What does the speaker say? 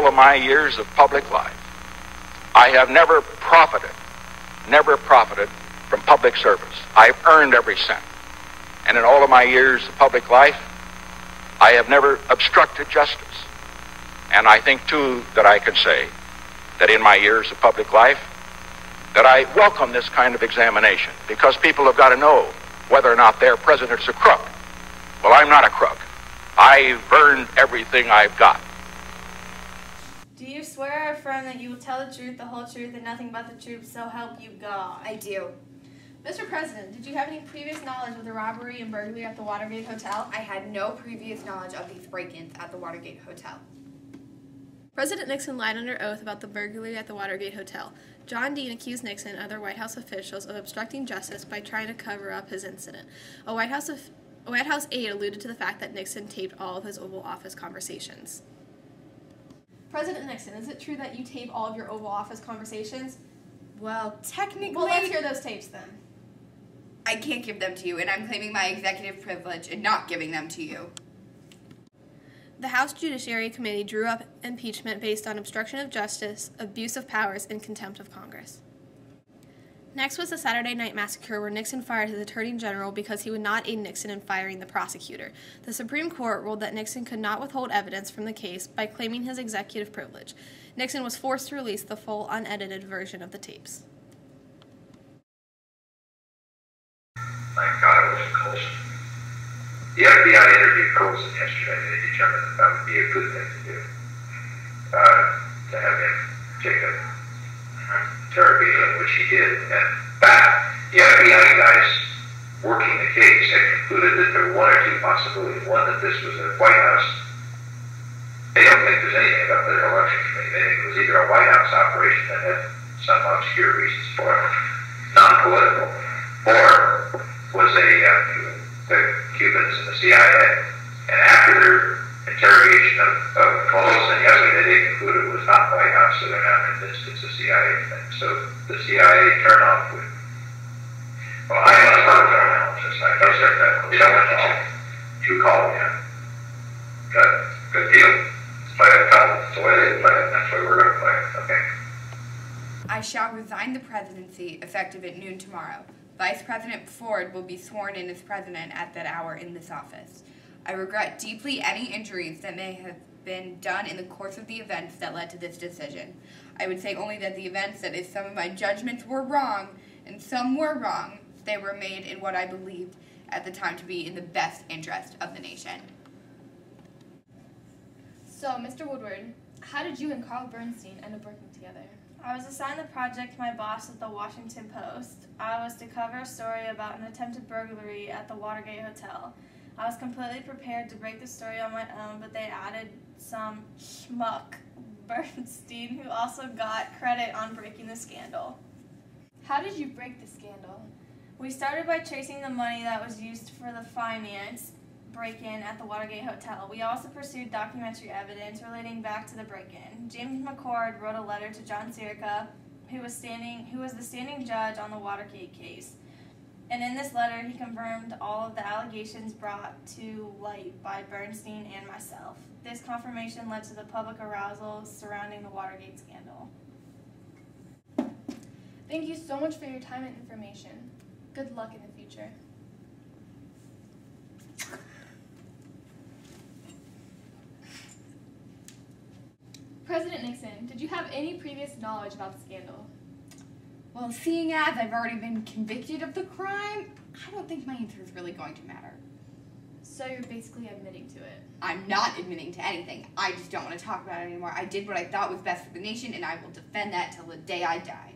all of my years of public life, I have never profited from public service. I've earned every cent. And in all of my years of public life, I have never obstructed justice. And I think, too, that I can say that in my years of public life, that I welcome this kind of examination, because people have got to know whether or not their president's a crook. Well, I'm not a crook. I've earned everything I've got. Do you swear or affirm that you will tell the truth, the whole truth, and nothing but the truth, so help you God? I do. Mr. President, did you have any previous knowledge of the robbery and burglary at the Watergate Hotel? I had no previous knowledge of these break-ins at the Watergate Hotel. President Nixon lied under oath about the burglary at the Watergate Hotel. John Dean accused Nixon and other White House officials of obstructing justice by trying to cover up his incident. A White House aide alluded to the fact that Nixon taped all of his Oval Office conversations. President Nixon, is it true that you tape all of your Oval Office conversations? Well, technically... Well, let's hear those tapes then. I can't give them to you, and I'm claiming my executive privilege and not giving them to you. The House Judiciary Committee drew up impeachment based on obstruction of justice, abuse of powers, and contempt of Congress. Next was the Saturday Night Massacre, where Nixon fired his Attorney General because he would not aid Nixon in firing the prosecutor. The Supreme Court ruled that Nixon could not withhold evidence from the case by claiming his executive privilege. Nixon was forced to release the full, unedited version of the tapes. Thank God it wasn't Colson. The FBI interviewed Colson yesterday. They determined that that would be a good thing to do. To have him take a interrogation, which he did. And that, the FBI guys working the case had concluded that there were one or two possibilities. One, that this was a White House. They don't think there's anything about the election committee. They think it was either a White House operation that had some obscure reasons for it, non-political, or was the Cubans and the CIA. And after their interrogation of Colson yesterday, they concluded it was not White House, so they're now convinced it's a CIA thing. So the CIA turnoff would... Well, I have not heard their analysis. I don't say that. You don't want to check. You call them, yeah. Good deal. Play it, that's the way they play it. That's the way we're going to play it. Okay. I shall resign the presidency effective at noon tomorrow. Vice President Ford will be sworn in as president at that hour in this office. I regret deeply any injuries that may have been done in the course of the events that led to this decision. I would say only that the events, that if some of my judgments were wrong, and some were wrong, they were made in what I believed at the time to be in the best interest of the nation. So, Mr. Woodward, how did you and Carl Bernstein end up working together? I was assigned the project to my boss at the Washington Post. I was to cover a story about an attempted burglary at the Watergate Hotel. I was completely prepared to break the story on my own, but they added some schmuck, Bernstein, who also got credit on breaking the scandal. How did you break the scandal? We started by tracing the money that was used for the finance break-in at the Watergate Hotel. We also pursued documentary evidence relating back to the break-in. James McCord wrote a letter to John Sirica, who was the standing judge on the Watergate case. And in this letter, he confirmed all of the allegations brought to light by Bernstein and myself. This confirmation led to the public arousal surrounding the Watergate scandal. Thank you so much for your time and information. Good luck in the future. President Nixon, did you have any previous knowledge about the scandal? Well, seeing as I've already been convicted of the crime, I don't think my answer is really going to matter. So you're basically admitting to it? I'm not admitting to anything. I just don't want to talk about it anymore. I did what I thought was best for the nation, and I will defend that till the day I die.